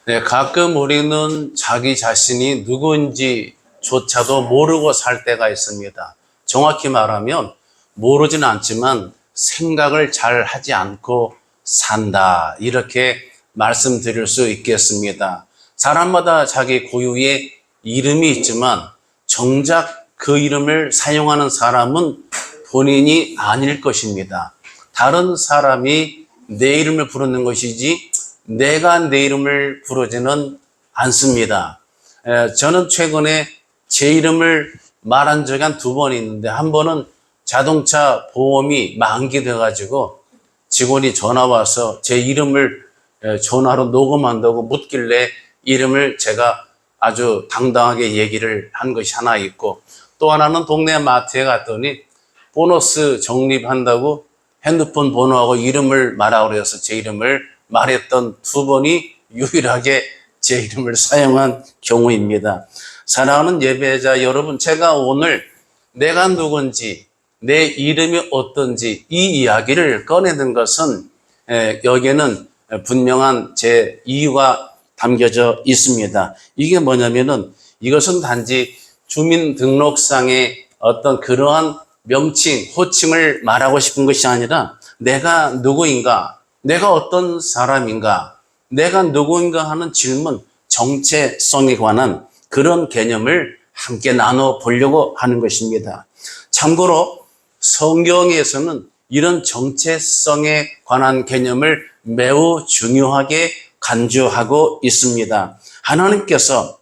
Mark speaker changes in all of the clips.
Speaker 1: 네, 가끔 우리는 자기 자신이 누구인지조차도 모르고 살 때가 있습니다. 정확히 말하면 모르진 않지만 생각을 잘 하지 않고 산다. 이렇게 말씀드릴 수 있겠습니다. 사람마다 자기 고유의 이름이 있지만 정작 그 이름을 사용하는 사람은 본인이 아닐 것입니다. 다른 사람이 내 이름을 부르는 것이지 내가 내 이름을 부르지는 않습니다. 저는 최근에 제 이름을 말한 적이 한 2번 있는데, 한 번은 자동차 보험이 만기돼가지고 직원이 전화 와서 제 이름을 전화로 녹음한다고 묻길래 이름을 제가 아주 당당하게 얘기를 한 것이 하나 있고, 또 하나는 동네 마트에 갔더니 보너스 적립한다고 핸드폰 번호하고 이름을 말하고 그래서 제 이름을 말했던 2번이 유일하게 제 이름을 사용한 경우입니다. 사랑하는 예배자 여러분, 제가 오늘 내가 누군지, 내 이름이 어떤지 이 이야기를 꺼내는 것은 여기에는 분명한 제 이유가 담겨져 있습니다. 이게 뭐냐면은, 이것은 단지 주민등록상의 어떤 그러한 명칭, 호칭을 말하고 싶은 것이 아니라 내가 누구인가, 내가 어떤 사람인가, 내가 누구인가 하는 질문, 정체성에 관한 그런 개념을 함께 나눠보려고 하는 것입니다. 참고로 성경에서는 이런 정체성에 관한 개념을 매우 중요하게 간주하고 있습니다. 하나님께서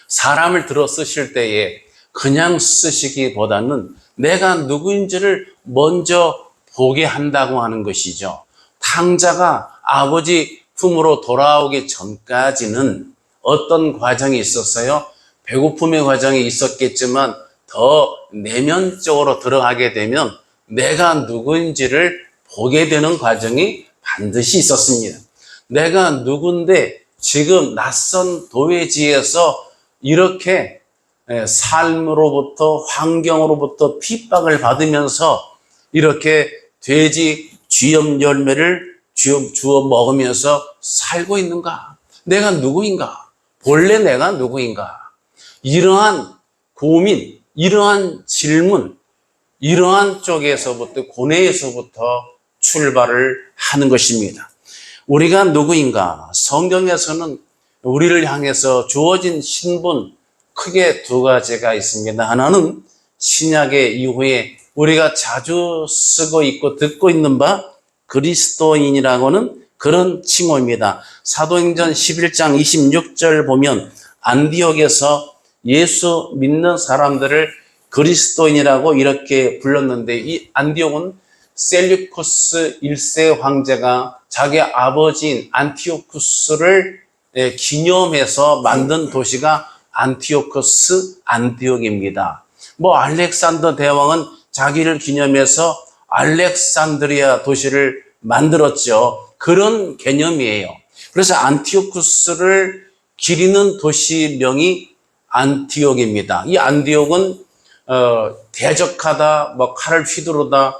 Speaker 1: 사람을 들어 쓰실 때에 그냥 쓰시기보다는 내가 누구인지를 먼저 보게 한다고 하는 것이죠. 탕자가 아버지 품으로 돌아오기 전까지는 어떤 과정이 있었어요? 배고픔의 과정이 있었겠지만 더 내면적으로 들어가게 되면 내가 누구인지를 보게 되는 과정이 반드시 있었습니다. 내가 누군데 지금 낯선 도회지에서 이렇게 삶으로부터, 환경으로부터 핍박을 받으면서 이렇게 돼지 쥐염 열매를 주워 먹으면서 살고 있는가? 내가 누구인가? 본래 내가 누구인가? 이러한 고민, 이러한 질문, 이러한 쪽에서부터, 고뇌에서부터 출발을 하는 것입니다. 우리가 누구인가? 성경에서는 우리를 향해서 주어진 신분, 크게 2가지가 있습니다. 하나는 신약의 이후에 우리가 자주 쓰고 있고 듣고 있는 바 그리스도인이라고는 그런 칭호입니다. 사도행전 11장 26절 보면 안디옥에서 예수 믿는 사람들을 그리스도인이라고 이렇게 불렀는데, 이 안디옥은 셀류쿠스 1세 황제가 자기 아버지인 안티오쿠스를 기념해서 만든 도시가 안티오쿠스 안디옥입니다. 알렉산더 대왕은 자기를 기념해서 알렉산드리아 도시를 만들었죠. 그런 개념이에요. 그래서 안티오쿠스를 기리는 도시명이 안티옥입니다. 이 안티옥은 대적하다, 칼을 휘두르다,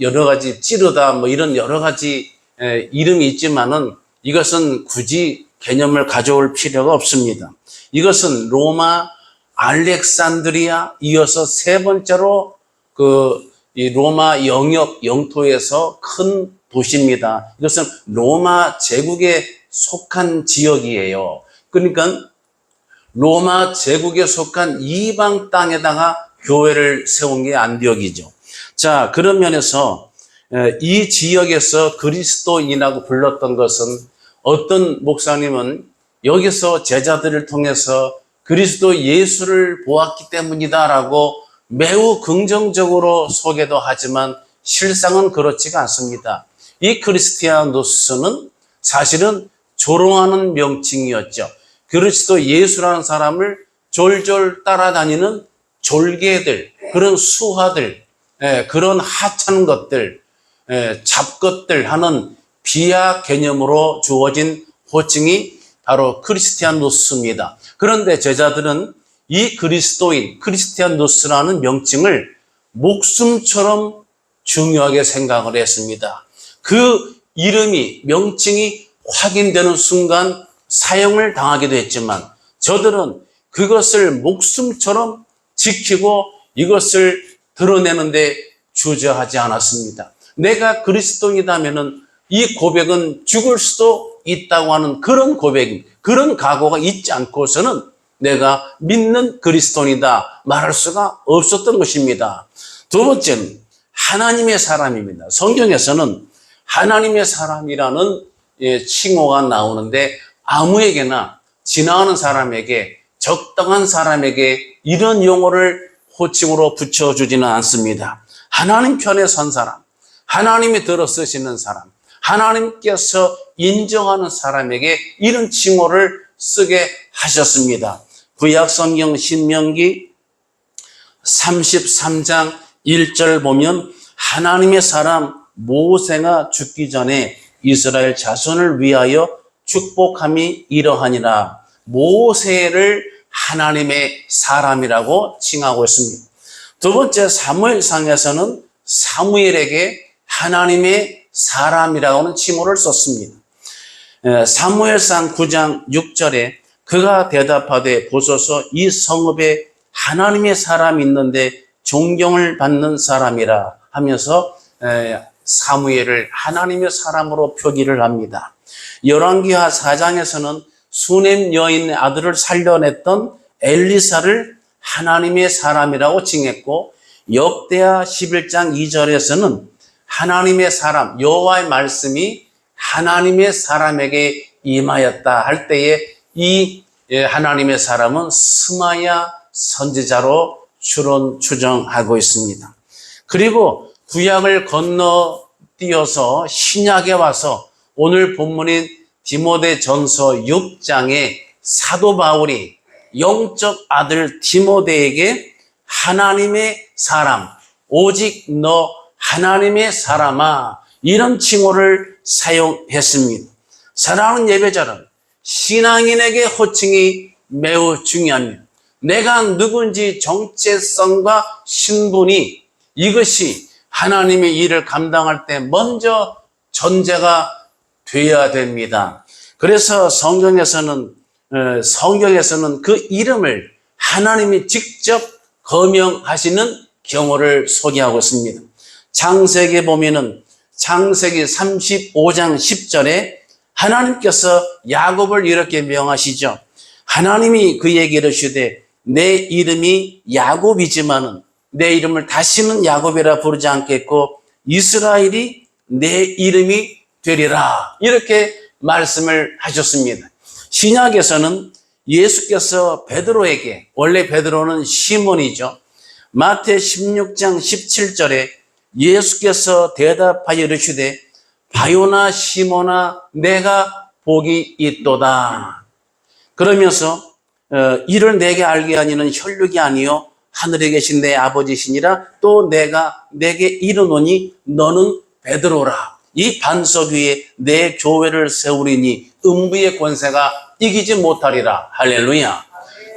Speaker 1: 여러 가지 찌르다, 이런 여러 가지 이름이 있지만은 이것은 굳이 개념을 가져올 필요가 없습니다. 이것은 로마, 알렉산드리아, 이어서 3번째로 이 로마 영토에서 큰 도시입니다. 이것은 로마 제국에 속한 지역이에요. 그러니까 로마 제국에 속한 이방 땅에다가 교회를 세운 게 안디옥이죠. 자, 그런 면에서 이 지역에서 그리스도인이라고 불렀던 것은, 어떤 목사님은 여기서 제자들을 통해서 그리스도 예수를 보았기 때문이다라고 매우 긍정적으로 소개도 하지만 실상은 그렇지가 않습니다. 이 크리스티아노스는 사실은 조롱하는 명칭이었죠. 그리스도 예수라는 사람을 졸졸 따라다니는 졸개들, 그런 수하들, 그런 하찮은 것들, 잡것들 하는 비하 개념으로 주어진 호칭이 바로 크리스티아노스입니다. 그런데 제자들은 이 그리스도인, 크리스티아노스라는 명칭을 목숨처럼 중요하게 생각을 했습니다. 그 이름이, 명칭이 확인되는 순간 사형을 당하기도 했지만 저들은 그것을 목숨처럼 지키고 이것을 드러내는데 주저하지 않았습니다. 내가 그리스도인이라면은 이 고백은 죽을 수도 있다고 하는 그런 고백입니다. 그런 각오가 있지 않고서는 내가 믿는 그리스도인이다 말할 수가 없었던 것입니다. 두 번째는 하나님의 사람입니다. 성경에서는 하나님의 사람이라는 칭호가 나오는데 아무에게나 지나가는 사람에게 적당한 사람에게 이런 용어를 호칭으로 붙여주지는 않습니다. 하나님 편에 선 사람, 하나님이 들어 쓰시는 사람, 하나님께서 인정하는 사람에게 이런 칭호를 쓰게 하셨습니다. 구약성경 신명기 33장 1절 보면 하나님의 사람 모세가 죽기 전에 이스라엘 자손을 위하여 축복함이 이러하니라. 모세를 하나님의 사람이라고 칭하고 있습니다. 두 번째 사무엘상에서는 사무엘에게 하나님의 사람이라고 하는 칭호를 썼습니다. 사무엘상 9장 6절에 그가 대답하되 보소서 이 성읍에 하나님의 사람이 있는데 존경을 받는 사람이라 하면서 사무엘을 하나님의 사람으로 표기를 합니다. 열왕기하 4장에서는 수넴 여인의 아들을 살려냈던 엘리사를 하나님의 사람이라고 칭했고 역대하 11장 2절에서는 하나님의 사람 여호와의 말씀이 하나님의 사람에게 임하였다 할 때에 이 하나님의 사람은 스마야 선지자로 추정하고 있습니다. 그리고 구약을 건너뛰어서 신약에 와서 오늘 본문인 디모데전서 6장에 사도 바울이 영적 아들 디모데에게 하나님의 사람, 오직 너 하나님의 사람아 이런 칭호를 사용했습니다. 사랑하는 예배자는 신앙인에게 호칭이 매우 중요합니다. 내가 누군지 정체성과 신분이 이것이 하나님의 일을 감당할 때 먼저 전제가 되어야 됩니다. 그래서 성경에서는 그 이름을 하나님이 직접 거명하시는 경우를 소개하고 있습니다. 창세기에 보면은 창세기 35장 10절에 하나님께서 야곱을 이렇게 명하시죠. 하나님이 그에게 이르시되 내 이름이 야곱이지만은 내 이름을 다시는 야곱이라 부르지 않겠고 이스라엘이 내 이름이 되리라 이렇게 말씀을 하셨습니다. 신약에서는 예수께서 베드로에게 원래 베드로는 시몬이죠. 마태 16장 17절에 예수께서 대답하여 이르시되 바요나 시몬아 내가 복이 있도다. 그러면서 이를 내게 알게 하니는 혈육이 아니요 하늘에 계신 내 아버지시니라. 또 내가 내게 이르노니 너는 베드로라. 이 반석 위에 내 교회를 세우리니 음부의 권세가 이기지 못하리라. 할렐루야.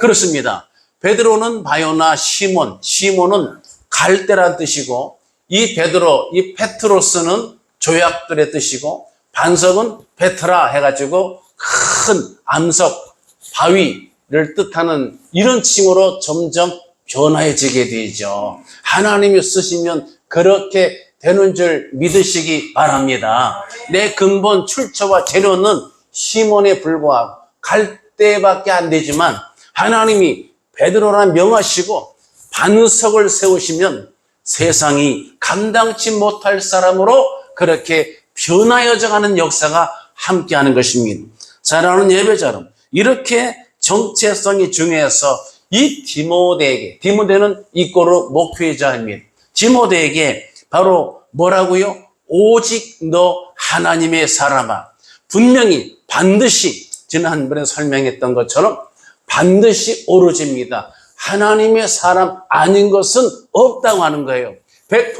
Speaker 1: 그렇습니다. 베드로는 바요나 시몬은 갈대란 뜻이고 이 베드로, 이 페트로스는 조약들의 뜻이고 반석은 베트라 해가지고 큰 암석, 바위를 뜻하는 이런 칭호로 점점 변화해지게 되죠. 하나님이 쓰시면 그렇게 되는 줄 믿으시기 바랍니다. 내 근본 출처와 재료는 시몬에 불과하고 갈대밖에 안 되지만 하나님이 베드로라 명하시고 반석을 세우시면 세상이 감당치 못할 사람으로 그렇게 변화여져 가는 역사가 함께하는 것입니다. 사랑하는 예배자름, 이렇게 정체성이 중요해서 이 디모데는 이꼬르 목회자입니다. 디모데에게 바로 뭐라고요? 오직 너 하나님의 사람아. 분명히 반드시 지난번에 설명했던 것처럼 반드시 오로지입니다. 하나님의 사람 아닌 것은 없다고 하는 거예요. 100%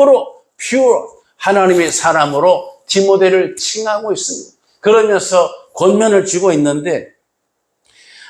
Speaker 1: pure 하나님의 사람으로 디모데를 칭하고 있습니다. 그러면서 권면을 주고 있는데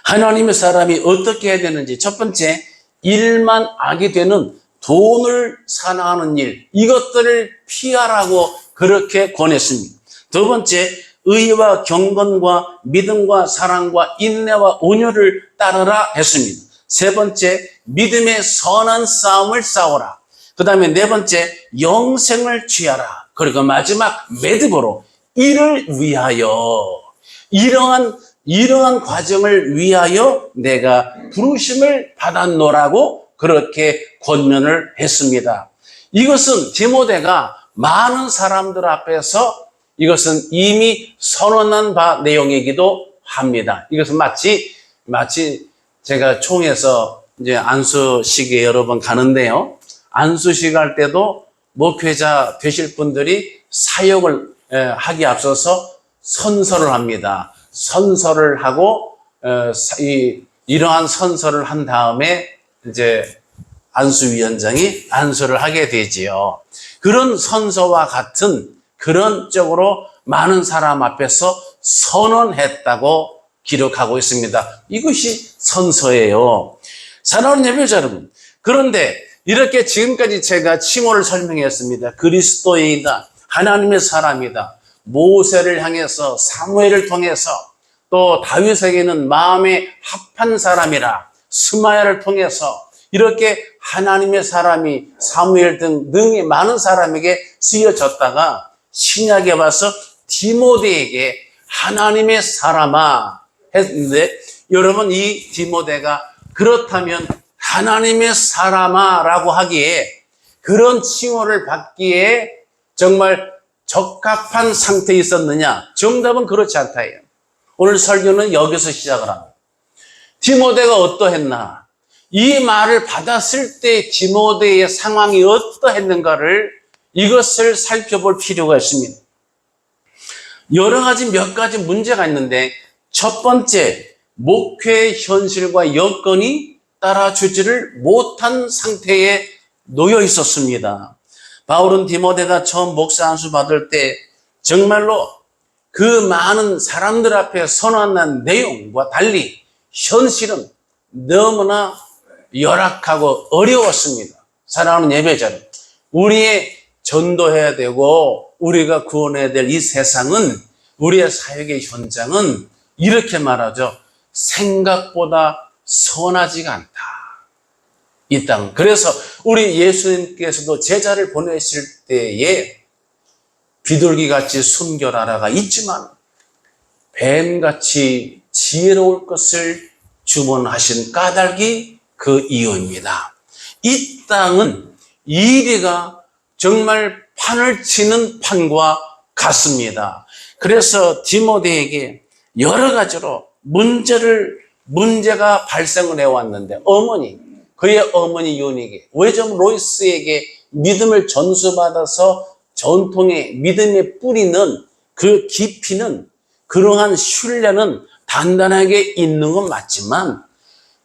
Speaker 1: 하나님의 사람이 어떻게 해야 되는지 첫 번째 일만 악이 되는 돈을 사나하는 일 이것들을 피하라고 그렇게 권했습니다. 두 번째 의와 경건과 믿음과 사랑과 인내와 온유를 따르라 했습니다. 세 번째, 믿음의 선한 싸움을 싸워라. 그 다음에 네 번째, 영생을 취하라. 그리고 마지막 매듭으로 이를 위하여, 이러한 과정을 위하여 내가 부르심을 받았노라고 그렇게 권면을 했습니다. 이것은 디모데가 많은 사람들 앞에서 이것은 이미 선언한 바 내용이기도 합니다. 이것은 마치 제가 총에서 이제 안수식에 여러 번 가는데요. 안수식 할 때도 목회자 되실 분들이 사역을 하기 앞서서 선서를 합니다. 선서를 하고 이러한 선서를 한 다음에 이제 안수위원장이 안수를 하게 되지요. 그런 선서와 같은 그런 쪽으로 많은 사람 앞에서 선언했다고 기록하고 있습니다. 이것이 선서예요. 사랑하는 예배자 여러분, 그런데 이렇게 지금까지 제가 칭호를 설명했습니다. 그리스도인이다, 하나님의 사람이다, 모세를 향해서 사무엘을 통해서 또 다윗에게는 마음에 합한 사람이라 스마야를 통해서 이렇게 하나님의 사람이 사무엘 등 능히 많은 사람에게 쓰여졌다가 신약에 와서 디모데에게 하나님의 사람아 했는데, 여러분 이 디모데가 그렇다면 하나님의 사람아 라고 하기에, 그런 칭호를 받기에 정말 적합한 상태에 있었느냐? 정답은 그렇지 않다예요. 오늘 설교는 여기서 시작을 합니다. 디모데가 어떠했나? 이 말을 받았을 때 디모데의 상황이 어떠했는가를 이것을 살펴볼 필요가 있습니다. 여러 가지 몇 가지 문제가 있는데, 첫 번째, 목회의 현실과 여건이 따라주지를 못한 상태에 놓여 있었습니다. 바울은 디모데가 처음 목사 안수 받을 때 정말로 그 많은 사람들 앞에 선언한 내용과 달리 현실은 너무나 열악하고 어려웠습니다. 사랑하는 예배자는 우리의 전도해야 되고 우리가 구원해야 될 이 세상은, 우리의 사역의 현장은 이렇게 말하죠. 생각보다 선하지가 않다, 이 땅. 그래서 우리 예수님께서도 제자를 보내실 때에 비둘기같이 순결하라가 있지만 뱀같이 지혜로울 것을 주문하신 까닭이 그 이유입니다. 이 땅은 이리가 정말 판을 치는 판과 같습니다. 그래서 디모데에게 여러 가지로 문제가 발생을 해왔는데, 그의 어머니 유니게, 외점 로이스에게 믿음을 전수받아서 전통의 믿음의 뿌리는 그 깊이는, 그러한 신뢰는 단단하게 있는 건 맞지만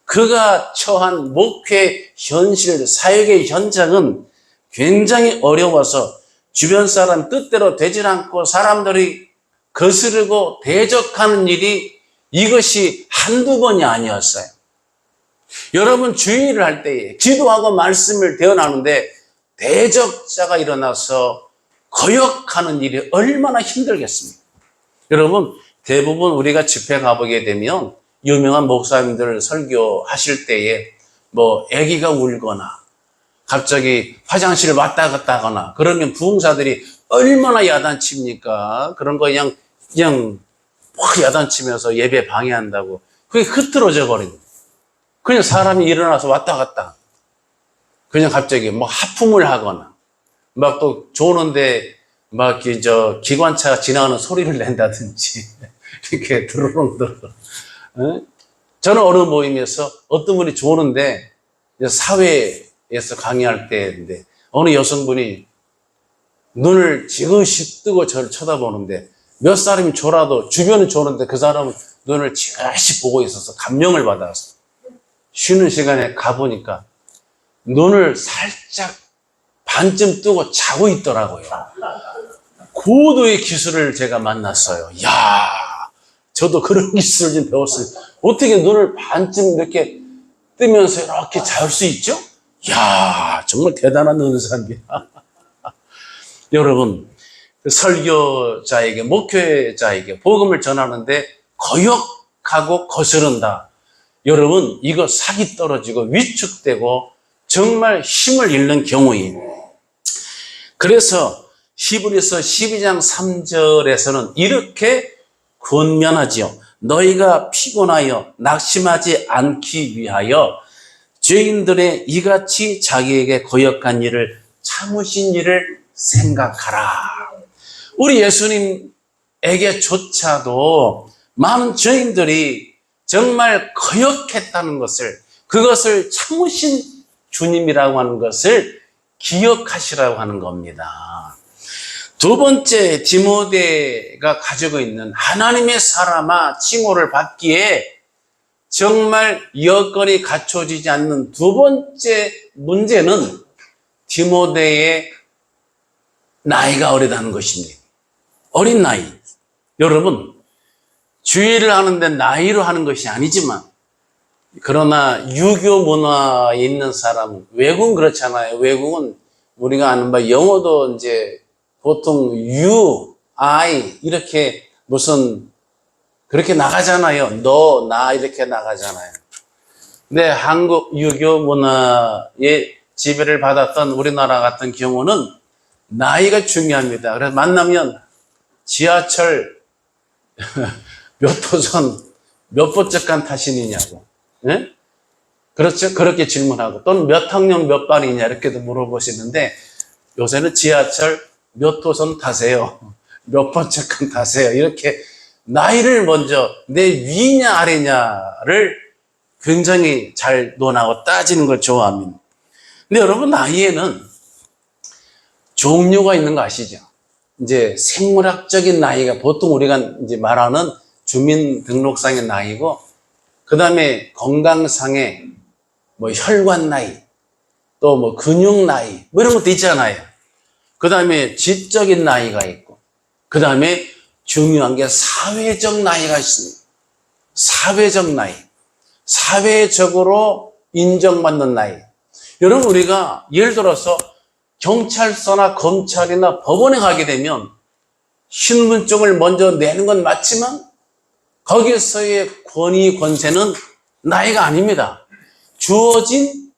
Speaker 1: 그가 처한 목회 현실, 사역의 현장은 굉장히 어려워서 주변 사람 뜻대로 되질 않고 사람들이 거스르고 대적하는 일이, 이것이 한두 번이 아니었어요. 여러분 주의를 할 때에 기도하고 말씀을 대언하는데 대적자가 일어나서 거역하는 일이 얼마나 힘들겠습니까? 여러분 대부분 우리가 집회 가보게 되면 유명한 목사님들 설교하실 때에 아기가 울거나 갑자기 화장실을 왔다 갔다 하거나 그러면 부흥사들이 얼마나 야단칩니까? 그런 거 그냥 확 야단치면서 예배 방해한다고 그게 흐트러져 버립니다. 그냥 사람이 일어나서 왔다 갔다 그냥 갑자기 하품을 하거나 또 조는데 기관차가 지나가는 소리를 낸다든지 이렇게 드르렁드르렁. 저는 어느 모임에서 어떤 분이 조는데 사회에서 강의할 때인데 어느 여성분이 눈을 지그시 뜨고 저를 쳐다보는데 몇 사람이 졸아도 주변은 조는데 그 사람은 눈을 지그시 보고 있어서 감명을 받았어요. 쉬는 시간에 가보니까 눈을 살짝 반쯤 뜨고 자고 있더라고요. 고도의 기술을 제가 만났어요. 이야, 저도 그런 기술을 좀 배웠어요. 어떻게 눈을 반쯤 이렇게 뜨면서 이렇게 잘 수 있죠? 이야, 정말 대단한 은사입니다. 여러분, 설교자에게, 목회자에게 복음을 전하는데 거역하고 거스른다. 여러분, 이거 사기 떨어지고 위축되고 정말 힘을 잃는 경우예요. 그래서 히브리서 12장 3절에서는 이렇게 권면하지요. 너희가 피곤하여 낙심하지 않기 위하여 죄인들의 이같이 자기에게 거역한 일을 참으신 일을 생각하라. 우리 예수님에게조차도 많은 죄인들이 정말 거역했다는 것을, 그것을 참으신 주님이라고 하는 것을 기억하시라고 하는 겁니다. 두 번째, 디모데가 가지고 있는 하나님의 사람아 칭호를 받기에 정말 여건이 갖춰지지 않는 두 번째 문제는 디모데의 나이가 어리다는 것입니다. 어린 나이. 여러분, 주의를 하는데 나이로 하는 것이 아니지만, 그러나 유교 문화에 있는 사람은, 외국은 그렇잖아요. 외국은 우리가 아는 바 영어도 이제 보통 you, I 이렇게 무슨 그렇게 나가잖아요. 너, 나 이렇게 나가잖아요. 근데 한국 유교 문화의 지배를 받았던 우리나라 같은 경우는 나이가 중요합니다. 그래서 만나면 지하철 몇 호선 몇 번째간 타시느냐고. 네? 그렇죠? 그렇게 질문하고 또는 몇 학년 몇 반이냐 이렇게도 물어보시는데 요새는 지하철 몇 호선 타세요? 몇 번째간 타세요? 이렇게 나이를 먼저 내 위냐 아래냐를 굉장히 잘 논하고 따지는 걸 좋아합니다. 근데 여러분, 나이에는 종류가 있는 거 아시죠? 이제 생물학적인 나이가 보통 우리가 이제 말하는 주민등록상의 나이고, 그 다음에 건강상의 뭐 혈관 나이, 또 뭐 근육 나이, 뭐 이런 것도 있잖아요. 그 다음에 지적인 나이가 있고, 그 다음에 중요한 게 사회적 나이가 있습니다. 사회적 나이. 사회적으로 인정받는 나이. 여러분, 우리가 예를 들어서 경찰서나 검찰이나 법원에 가게 되면 신분증을 먼저 내는 건 맞지만 거기서의 권위, 권세는 나이가 아닙니다. 주어진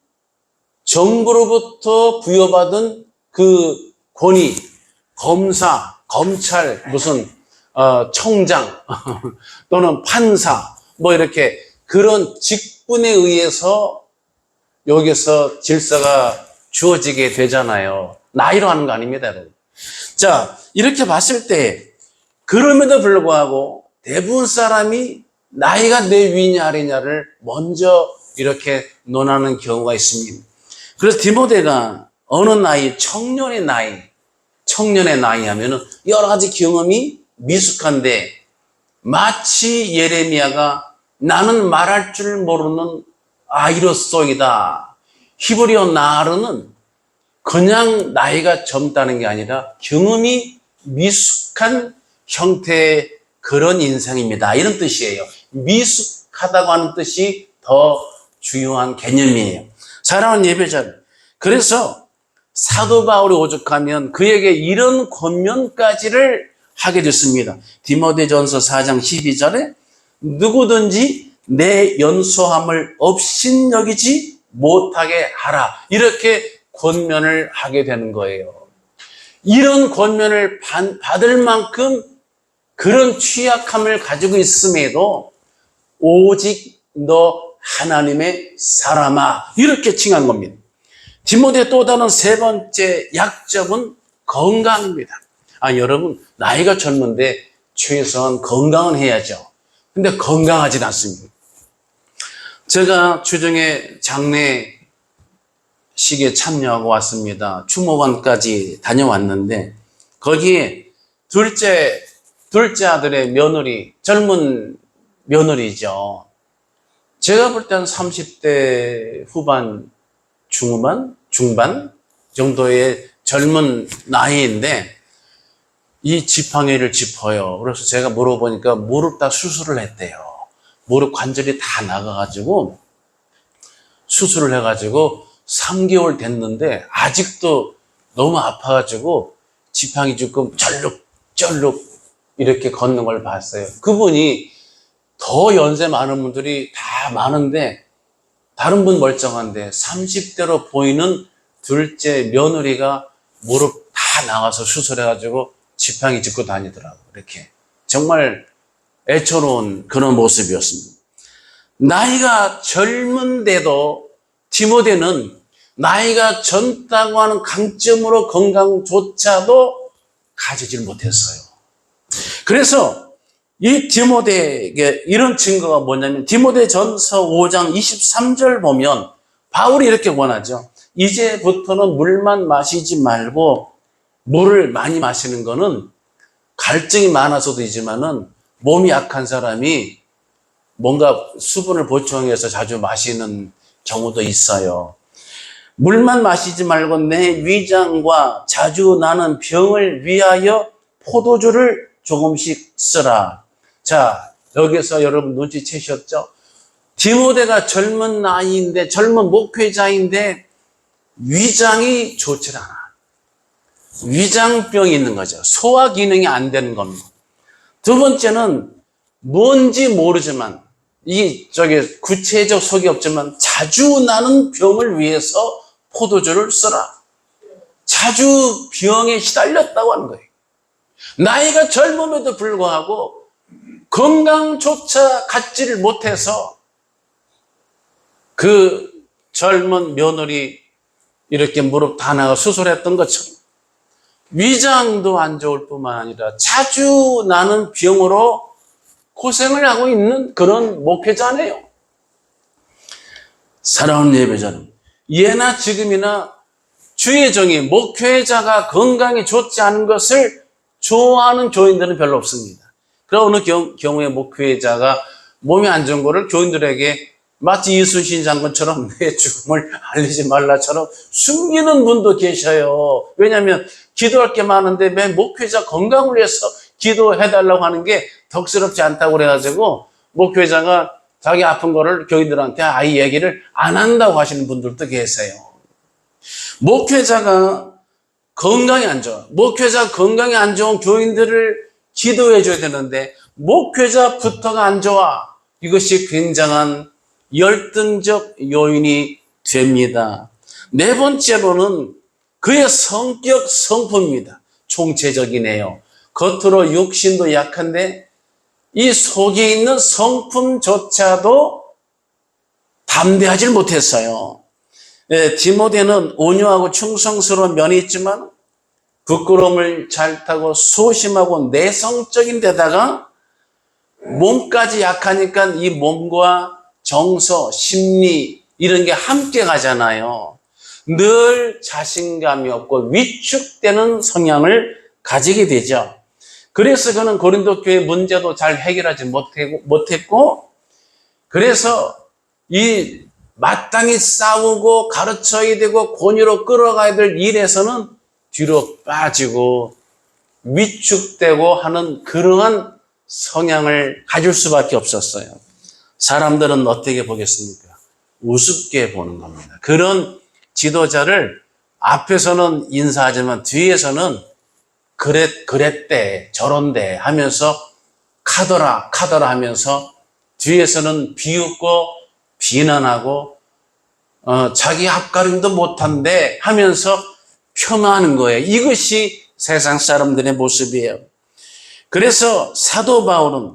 Speaker 1: 정부로부터 부여받은 그 권위, 검사, 검찰, 무슨 청장 또는 판사 뭐 이렇게 그런 직분에 의해서 여기서 질서가 주어지게 되잖아요. 나이로 하는 거 아닙니다, 여러분. 자, 이렇게 봤을 때 그럼에도 불구하고 대부분 사람이 나이가 내 위냐 아래냐를 먼저 이렇게 논하는 경우가 있습니다. 그래서 디모데가 어느 나이, 청년의 나이 하면은 여러 가지 경험이 미숙한데 마치 예레미야가 나는 말할 줄 모르는 아이로서이다. 히브리어 나르는 그냥 나이가 젊다는 게 아니라 경험이 미숙한 형태의 그런 인생입니다. 이런 뜻이에요. 미숙하다고 하는 뜻이 더 중요한 개념이에요. 사랑하는 예배자들, 그래서 사도 바울이 오죽하면 그에게 이런 권면까지를 하게 됐습니다. 디모데전서 4장 12절에 누구든지 내 연소함을 업신여기지 못하게 하라. 이렇게 권면을 하게 되는 거예요. 이런 권면을 받을 만큼 그런 취약함을 가지고 있음에도 오직 너 하나님의 사람아 이렇게 칭한 겁니다. 디모데의 또 다른 세 번째 약점은 건강입니다. 여러분, 나이가 젊은데 최소한 건강은 해야죠. 근데 건강하진 않습니다. 제가 주중에 장례식에 참여하고 왔습니다. 추모관까지 다녀왔는데 거기에 둘째 아들의 며느리, 젊은 며느리죠. 제가 볼 때는 30대 후반, 중반 정도의 젊은 나이인데 이 지팡이를 짚어요. 그래서 제가 물어보니까 무릎 다 수술을 했대요. 무릎 관절이 다 나가가지고 수술을 해가지고 3개월 됐는데 아직도 너무 아파가지고 지팡이 짚고 절룩절룩 이렇게 걷는 걸 봤어요. 그분이 더 연세 많은 분들이 다 많은데 다른 분 멀쩡한데 30대로 보이는 둘째 며느리가 무릎 다 나와서 수술해가지고 지팡이 짚고 다니더라고요. 이렇게 정말 애처로운 그런 모습이었습니다. 나이가 젊은데도 디모데는 나이가 젊다고 하는 강점으로 건강조차도 가지질 못했어요. 그래서 이 디모데에게 이런 증거가 뭐냐면 디모데전서 5장 23절 보면 바울이 이렇게 권하죠. 이제부터는 물만 마시지 말고 물을 많이 마시는 거는 갈증이 많아서도 이지만은 몸이 약한 사람이 뭔가 수분을 보충하기 위해서 자주 마시는 경우도 있어요. 물만 마시지 말고 내 위장과 자주 나는 병을 위하여 포도주를 조금씩 쓰라. 자, 여기서 여러분 눈치채셨죠? 디모데가 젊은 나이인데, 젊은 목회자인데 위장이 좋지 않아. 위장병이 있는 거죠. 소화 기능이 안 되는 겁니다. 두 번째는 뭔지 모르지만 구체적 속이 없지만 자주 나는 병을 위해서 포도주를 쓰라. 자주 병에 시달렸다고 하는 거예요. 나이가 젊음에도 불구하고 건강조차 갖지를 못해서 그 젊은 며느리 이렇게 무릎 다 나가 수술했던 것처럼 위장도 안 좋을 뿐만 아니라 자주 나는 병으로 고생을 하고 있는 그런 목회자네요. 사랑하는 예배자는 예나 지금이나 주의 종이 목회자가 건강이 좋지 않은 것을 좋아하는 교인들은 별로 없습니다. 그러나 어느 경우에 목회자가 몸이 안 좋은 거를 교인들에게 마치 이순신 장군처럼 내 죽음을 알리지 말라처럼 숨기는 분도 계셔요. 왜냐하면 기도할 게 많은데 매 목회자 건강을 위해서 기도해달라고 하는 게 덕스럽지 않다고 그래가지고 목회자가 자기 아픈 거를 교인들한테 아예 얘기를 안 한다고 하시는 분들도 계세요. 목회자가 건강이 안 좋아. 목회자 건강이 안 좋은 교인들을 기도해 줘야 되는데 목회자부터가 안 좋아. 이것이 굉장한 열등적 요인이 됩니다. 네 번째로는 그의 성격 성품입니다. 총체적이네요. 겉으로 육신도 약한데 이 속에 있는 성품조차도 담대하지 못했어요. 디모데는 온유하고 충성스러운 면이 있지만 부끄러움을 잘 타고 소심하고 내성적인 데다가 몸까지 약하니까 이 몸과 정서, 심리 이런 게 함께 가잖아요. 늘 자신감이 없고 위축되는 성향을 가지게 되죠. 그래서 그는 고린도 교회 문제도 잘 해결하지 못했고 그래서 이 마땅히 싸우고 가르쳐야 되고 권유로 끌어가야 될 일에서는 뒤로 빠지고 위축되고 하는 그러한 성향을 가질 수밖에 없었어요. 사람들은 어떻게 보겠습니까? 우습게 보는 겁니다. 그런 지도자를 앞에서는 인사하지만 뒤에서는 그랬대, 저런대 하면서 카더라 하면서 뒤에서는 비웃고 비난하고 자기 앞가림도 못한대 하면서 폄하하는 거예요. 이것이 세상 사람들의 모습이에요. 그래서 사도 바울은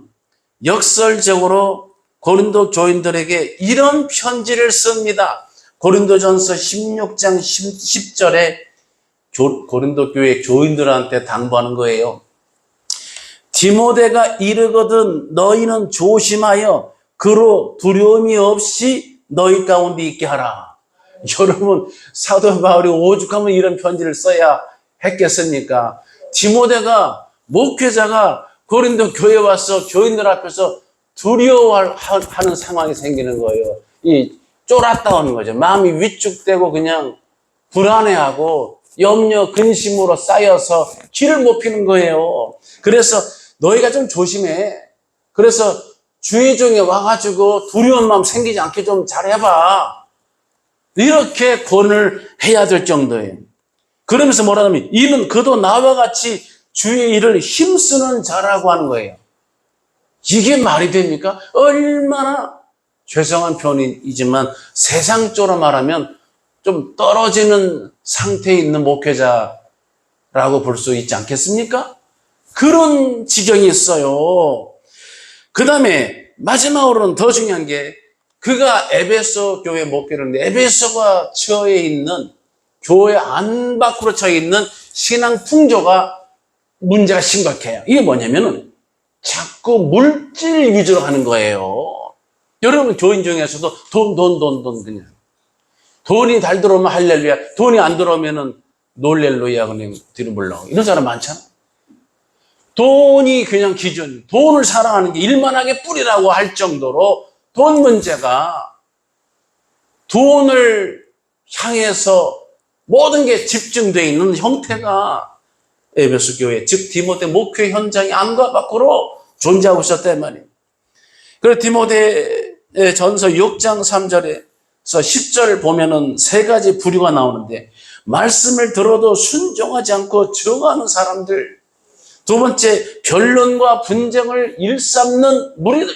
Speaker 1: 역설적으로 고린도 교인들에게 이런 편지를 씁니다. 고린도전서 16장 10절에 고린도 교회 교인들한테 당부하는 거예요. 디모데가 이르거든 너희는 조심하여 그로 두려움이 없이 너희 가운데 있게 하라. 여러분, 사도 바울이 오죽하면 이런 편지를 써야 했겠습니까? 디모데가 목회자가 고린도 교회에 와서 교인들 앞에서 두려워하는 상황이 생기는 거예요. 이 쫄았다는 거죠. 마음이 위축되고 그냥 불안해하고 염려, 근심으로 쌓여서 길을 못 피는 거예요. 그래서 너희가 좀 조심해. 그래서 주의 종에 와가지고 두려운 마음 생기지 않게 좀 잘해봐. 이렇게 권을 해야 될 정도예요. 그러면서 뭐라냐면 이는 그도 나와 같이 주의 일을 힘쓰는 자라고 하는 거예요. 이게 말이 됩니까? 얼마나 죄송한 표현이지만 세상적으로 말하면 좀 떨어지는 상태에 있는 목회자라고 볼 수 있지 않겠습니까? 그런 지경이 있어요. 그 다음에 마지막으로는 더 중요한 게 그가 에베소 교회 목회를 하는데 에베소가 처해 있는 교회 안 밖으로 처해 있는 신앙 풍조가 문제가 심각해요. 이게 뭐냐면은 자꾸 물질 위주로 하는 거예요. 여러분 교인 중에서도 돈 그냥 돈이 잘 들어오면 할렐루야, 돈이 안 들어오면은 놀렐루야 그냥 뒤로 물러가고 이런 사람 많잖아. 돈이 그냥 기준, 돈을 사랑하는 게 일만하게 뿌리라고 할 정도로 돈 문제가 돈을 향해서 모든 게 집중되어 있는 형태가 에베소 교회, 즉 디모데 목회 현장이 안과 밖으로 존재하고 있었단 말이에요. 그래서 디모데 전서 6장 3절에서 10절 보면은 세 가지 부류가 나오는데 말씀을 들어도 순종하지 않고 저항하는 사람들, 두 번째 변론과 분쟁을 일삼는 무리들,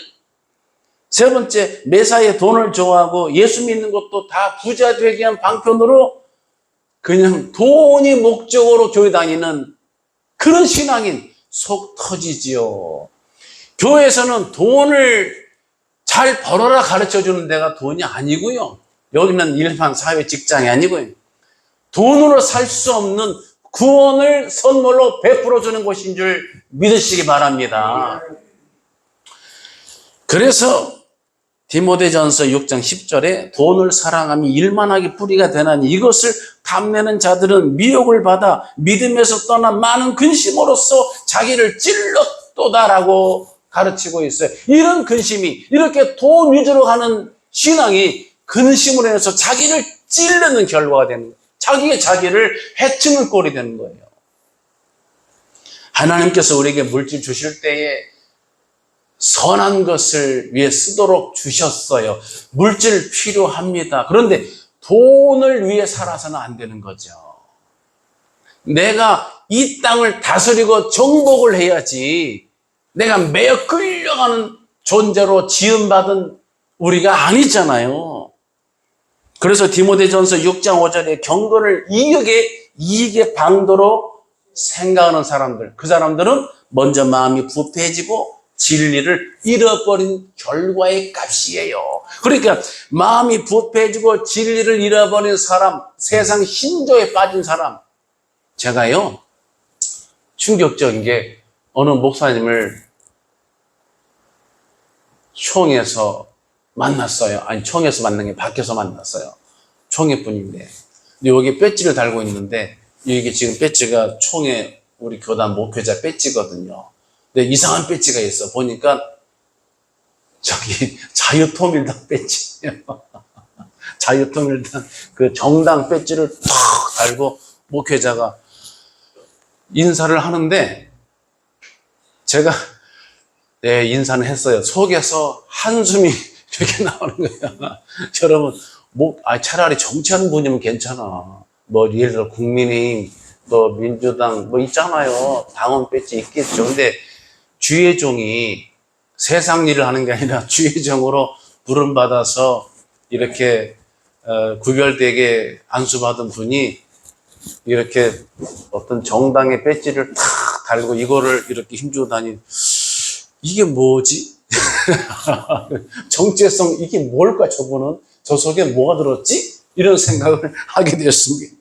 Speaker 1: 세 번째 매사에 돈을 좋아하고 예수 믿는 것도 다 부자 되게 한 방편으로 그냥 돈이 목적으로 교회 다니는 그런 신앙인 속 터지지요. 교회에서는 돈을 잘 벌어라 가르쳐주는 데가 돈이 아니고요. 여기는 일반 사회 직장이 아니고요. 돈으로 살 수 없는 구원을 선물로 베풀어주는 곳인 줄 믿으시기 바랍니다. 그래서 디모데전서 6장 10절에 돈을 사랑하며 일만하게 뿌리가 되나니 이것을 탐내는 자들은 미혹을 받아 믿음에서 떠난 많은 근심으로써 자기를 찔렀도다라고 가르치고 있어요. 이런 근심이, 이렇게 돈 위주로 가는 신앙이 근심으로 인해서 자기를 찌르는 결과가 되는 거예요. 자기가 자기를 해치는 꼴이 되는 거예요. 하나님께서 우리에게 물질 주실 때에 선한 것을 위해 쓰도록 주셨어요. 물질 필요합니다. 그런데 돈을 위해 살아서는 안 되는 거죠. 내가 이 땅을 다스리고 정복을 해야지 내가 매여 끌려가는 존재로 지음받은 우리가 아니잖아요. 그래서 디모데전서 6장 5절에 경건을 이익의 방도로 생각하는 사람들, 그 사람들은 먼저 마음이 부패해지고 진리를 잃어버린 결과의 값이에요. 그러니까 마음이 부패해지고 진리를 잃어버린 사람, 세상 신조에 빠진 사람, 제가요 충격적인 게 어느 목사님을 총에서 만났어요. 아니 총에서 만난 게 밖에서 만났어요. 총회 분인데 여기 배지를 달고 있는데 이게 지금 배지가 총회 우리 교단 목회자 배지거든요. 근데 이상한 배지가 있어. 보니까 저기 자유통일당 배지예요. 자유통일당 그 정당 배지를 탁 달고 목회자가 인사를 하는데 제가 네, 인사는 했어요. 속에서 한숨이 이렇게 나오는 거야. 여러분, 차라리 정치하는 분이면 괜찮아. 뭐, 예를 들어, 국민의힘, 또 민주당, 뭐 있잖아요. 당원 배지 있겠죠. 근데 주의 종이 세상 일을 하는 게 아니라 주의 종으로 부름받아서 이렇게, 구별되게 안수받은 분이 이렇게 어떤 정당의 배지를 탁 달고 이거를 이렇게 힘주고 다니는, 이게 뭐지? 정체성, 이게 뭘까, 저분은? 저 속에 뭐가 들었지? 이런 생각을 하게 되었습니다.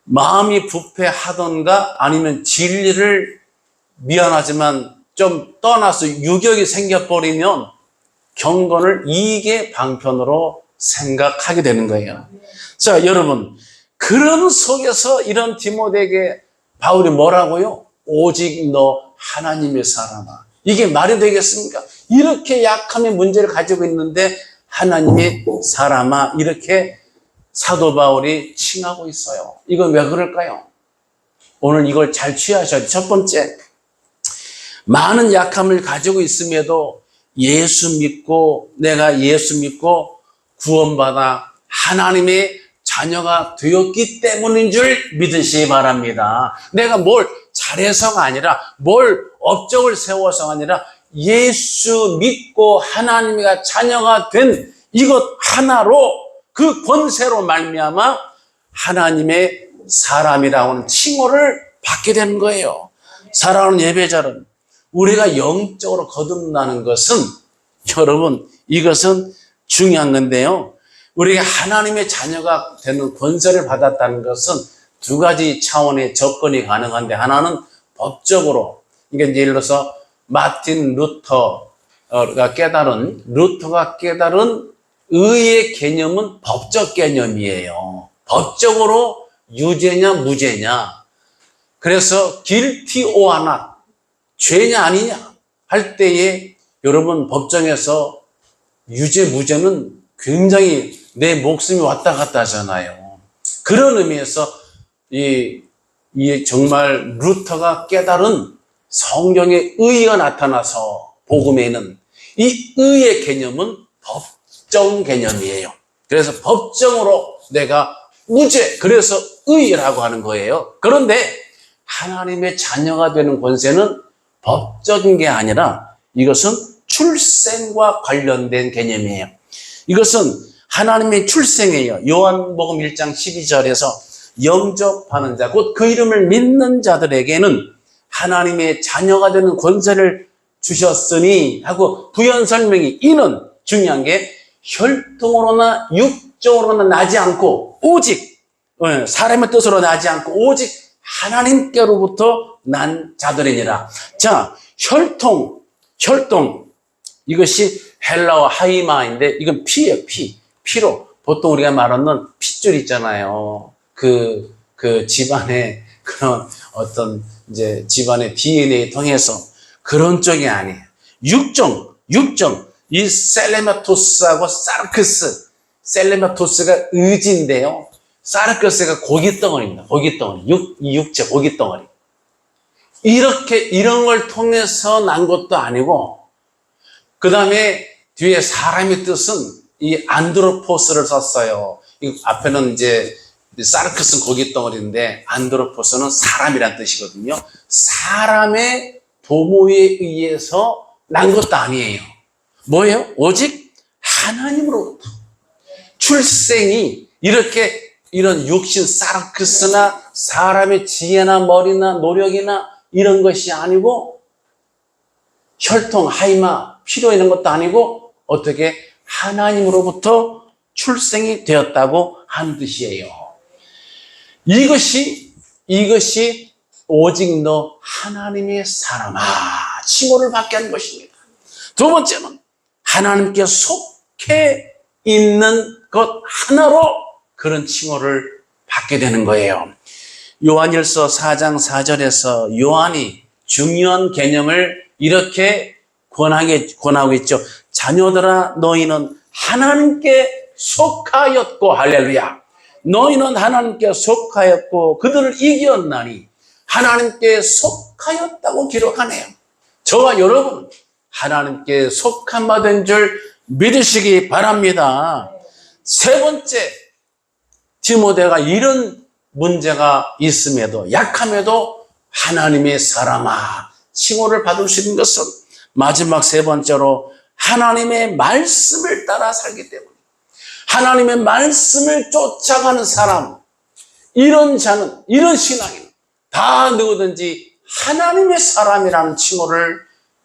Speaker 1: 마음이 부패하던가 아니면 진리를 미안하지만 좀 떠나서 유격이 생겨버리면 경건을 이익의 방편으로 생각하게 되는 거예요. 자, 여러분. 그런 속에서 이런 디모데에게 바울이 뭐라고요? 오직 너 하나님의 사람아. 이게 말이 되겠습니까? 이렇게 약함의 문제를 가지고 있는데 하나님의 사람아 이렇게 사도 바울이 칭하고 있어요. 이건 왜 그럴까요? 오늘 이걸 잘 취하셔야 돼요. 첫 번째, 많은 약함을 가지고 있음에도 내가 예수 믿고 구원받아 하나님의 자녀가 되었기 때문인 줄 믿으시기 바랍니다. 내가 뭘 잘해서가 아니라, 뭘 업적을 세워서가 아니라, 예수 믿고 하나님의 자녀가 된 이것 하나로, 그 권세로 말미암아 하나님의 사람이라고 하는 칭호를 받게 되는 거예요. 사랑하는 예배자는, 우리가 영적으로 거듭나는 것은, 여러분, 이것은 중요한 건데요. 우리가 하나님의 자녀가 되는 권세를 받았다는 것은 두 가지 차원의 접근이 가능한데, 하나는 법적으로, 이게 이제 예를 들어서 마틴 루터가 깨달은 의의 개념은 법적 개념이에요. 법적으로 유죄냐 무죄냐. 그래서 guilty or not, 죄냐 아니냐 할 때에 여러분 법정에서 유죄 무죄는 굉장히 내 목숨이 왔다 갔다 하잖아요. 그런 의미에서 이 정말 루터가 깨달은 성경의 의의가 나타나서 복음에는 이 의의 개념은 법정 개념이에요. 그래서 법정으로 내가 무죄, 그래서 의라고 하는 거예요. 그런데 하나님의 자녀가 되는 권세는 법적인 게 아니라 이것은 출생과 관련된 개념이에요. 이것은 하나님의 출생이에요. 요한복음 1장 12절에서 영접하는 자, 곧 그 이름을 믿는 자들에게는 하나님의 자녀가 되는 권세를 주셨으니 하고 부연 설명이, 이는 중요한 게 혈통으로나 육적으로나 나지 않고 오직 사람의 뜻으로 나지 않고 오직 하나님께로부터 난 자들이니라. 자, 혈통 이것이 헬라어 하이마인데 이건 피예요. 피로 보통 우리가 말하는 핏줄 있잖아요. 그 집안의 그런 어떤 이제 집안의 DNA 통해서 그런 쪽이 아니에요. 육정 이 셀레마토스하고 사르크스, 셀레마토스가 의지인데요. 사르크스가 고깃덩어리입니다. 고깃덩어리, 육체 고깃덩어리. 이런 걸 통해서 난 것도 아니고, 그 다음에 뒤에 사람의 뜻은 이 안드로포스를 썼어요. 이 앞에는 이제 사르크스는 고깃덩어리인데 안드로포스는 사람이란 뜻이거든요. 사람의 도모에 의해서 난 것도 아니에요. 뭐예요? 오직 하나님으로부터. 출생이 이런 육신 사르크스나 사람의 지혜나 머리나 노력이나 이런 것이 아니고, 혈통, 하이마, 피로 이런 것도 아니고, 어떻게 하나님으로부터 출생이 되었다고 하는 뜻이에요. 이것이 오직 너 하나님의 사람아 칭호를 받게 한 것입니다. 두 번째는 하나님께 속해 있는 것 하나로 그런 칭호를 받게 되는 거예요. 요한일서 4장 4절에서 요한이 중요한 개념을 이렇게 권하고 있죠. 자녀들아, 너희는 하나님께 속하였고, 할렐루야. 너희는 하나님께 속하였고 그들을 이겼나니 하나님께 속하였다고 기록하네요. 저와 여러분 하나님께 속한 바 된 줄 믿으시기 바랍니다. 세 번째, 디모데가 이런 문제가 있음에도, 약함에도 하나님의 사람아 칭호를 받을 수 있는 것은 마지막 세 번째로 하나님의 말씀을 따라 살기 때문에, 하나님의 말씀을 쫓아가는 사람, 이런 자는, 이런 신앙인 다 누구든지 하나님의 사람이라는 칭호를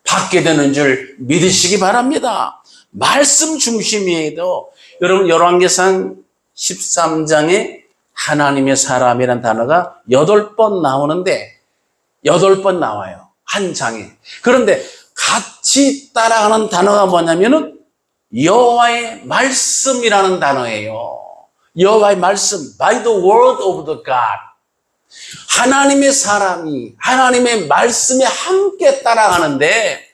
Speaker 1: 받게 되는 줄 믿으시기 바랍니다. 말씀 중심이에도 여러분 열왕기상 13장에 하나님의 사람이라는 단어가 8번 나오는데, 8번 나와요. 한 장에. 그런데 같이 따라가는 단어가 뭐냐면은 여호와의 말씀이라는 단어예요. 여호와의 말씀, by the word of the God. 하나님의 사람이 하나님의 말씀에 함께 따라가는데,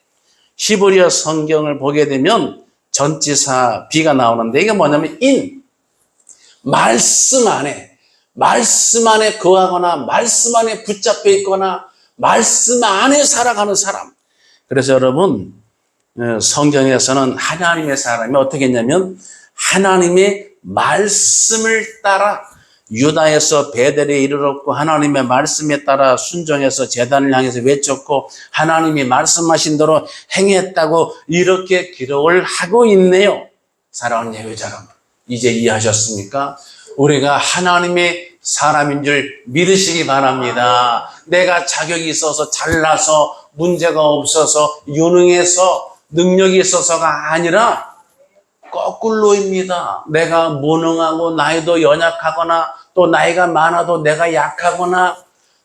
Speaker 1: 히브리어 성경을 보게 되면 전치사 비가 나오는데, 이게 뭐냐면 말씀 안에 거하거나 말씀 안에 붙잡혀 있거나 말씀 안에 살아가는 사람. 그래서 여러분 성경에서는 하나님의 사람이 어떻게 했냐면 하나님의 말씀을 따라 유다에서 베델에 이르렀고 하나님의 말씀에 따라 순종해서 제단을 향해서 외쳤고 하나님이 말씀하신 대로 행했다고 이렇게 기록을 하고 있네요. 사랑하는 예배자 여러분, 이제 이해하셨습니까? 우리가 하나님의 사람인 줄 믿으시기 바랍니다. 내가 자격이 있어서 잘나서 문제가 없어서 유능해서 능력이 있어서가 아니라 거꾸로입니다. 내가 무능하고 나이도 연약하거나 또 나이가 많아도 내가 약하거나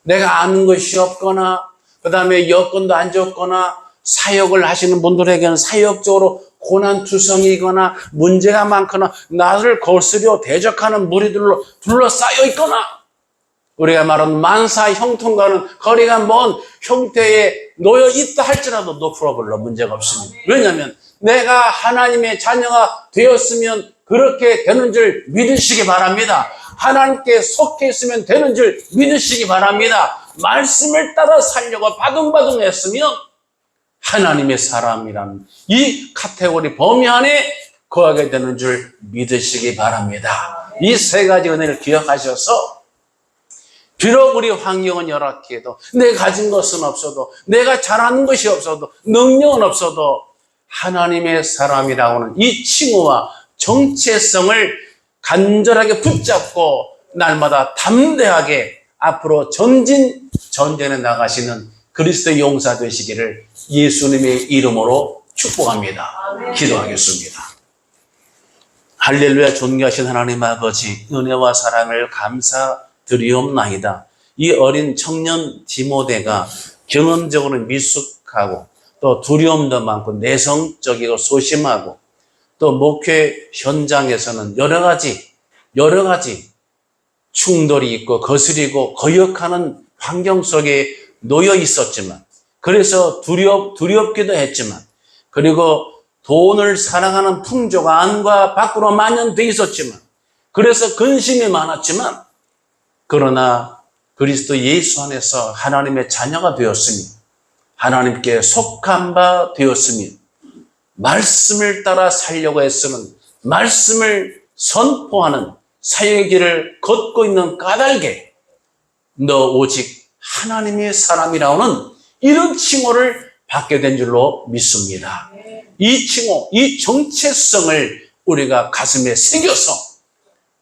Speaker 1: 내가 아는 것이 없거나 그 다음에 여건도 안 좋거나 사역을 하시는 분들에게는 사역적으로 고난투성이거나 문제가 많거나 나를 거스려 대적하는 무리들로 둘러싸여 있거나 우리가 말하는 만사 형통과는 거리가 먼 형태에 놓여 있다 할지라도 no problem, 문제가 없습니다. 왜냐하면 내가 하나님의 자녀가 되었으면 그렇게 되는 줄 믿으시기 바랍니다. 하나님께 속해 있으면 되는 줄 믿으시기 바랍니다. 말씀을 따라 살려고 바둥바둥 했으면 하나님의 사람이란 이 카테고리 범위 안에 거하게 되는 줄 믿으시기 바랍니다. 이 세 가지 은혜를 기억하셔서 비록 우리 환경은 열악해도 내가 가진 것은 없어도 내가 잘하는 것이 없어도 능력은 없어도 하나님의 사람이라고는 이 칭호와 정체성을 간절하게 붙잡고 날마다 담대하게 앞으로 전진에 나가시는 그리스도의 용사 되시기를 예수님의 이름으로 축복합니다. 기도하겠습니다. 할렐루야. 존귀하신 하나님 아버지, 은혜와 사랑을 감사드리옵나이다. 이 어린 청년 디모데가 경험적으로 미숙하고 또 두려움도 많고 내성적이고 소심하고 또 목회 현장에서는 여러 가지 충돌이 있고 거스리고 거역하는 환경 속에 놓여 있었지만 그래서 두렵기도 했지만 그리고 돈을 사랑하는 풍조가 안과 밖으로 만연돼 있었지만 그래서 근심이 많았지만 그러나 그리스도 예수 안에서 하나님의 자녀가 되었으니 하나님께 속한 바 되었으니 말씀을 따라 살려고 애쓰는 말씀을 선포하는 사역의 길을 걷고 있는 까닭에 너 오직 하나님의 사람이라는 이런 칭호를 받게 된 줄로 믿습니다. 이 칭호, 이 정체성을 우리가 가슴에 새겨서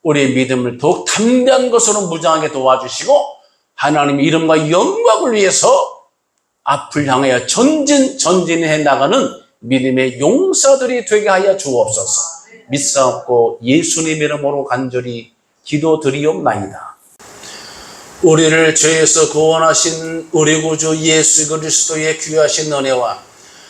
Speaker 1: 우리의 믿음을 더욱 담대한 것으로 무장하게 도와주시고 하나님의 이름과 영광을 위해서 앞을 향하여 전진해 나가는 믿음의 용사들이 되게 하여 주옵소서. 믿사옵고 예수님 이름으로 간절히 기도드리옵나이다. 우리를 죄에서 구원하신 우리 구주 예수 그리스도의 귀하신 은혜와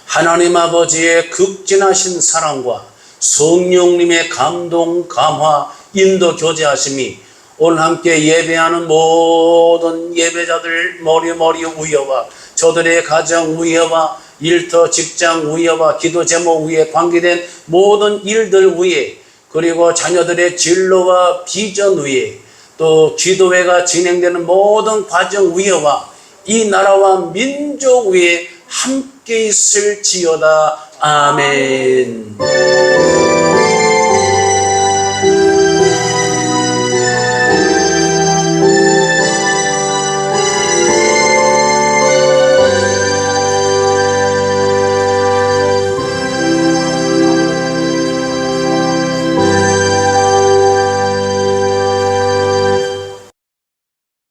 Speaker 1: 하나님 아버지의 극진하신 사랑과 성령님의 감동, 감화, 인도, 교제하심이 오늘 함께 예배하는 모든 예배자들 머리 위에와 저들의 가정 위에와 일터, 직장 위에와 기도 제목 위에 관계된 모든 일들 위에 그리고 자녀들의 진로와 비전 위에 또 기도회가 진행되는 모든 과정 위에와 이 나라와 민족 위에 함께 있을지어다. 아멘.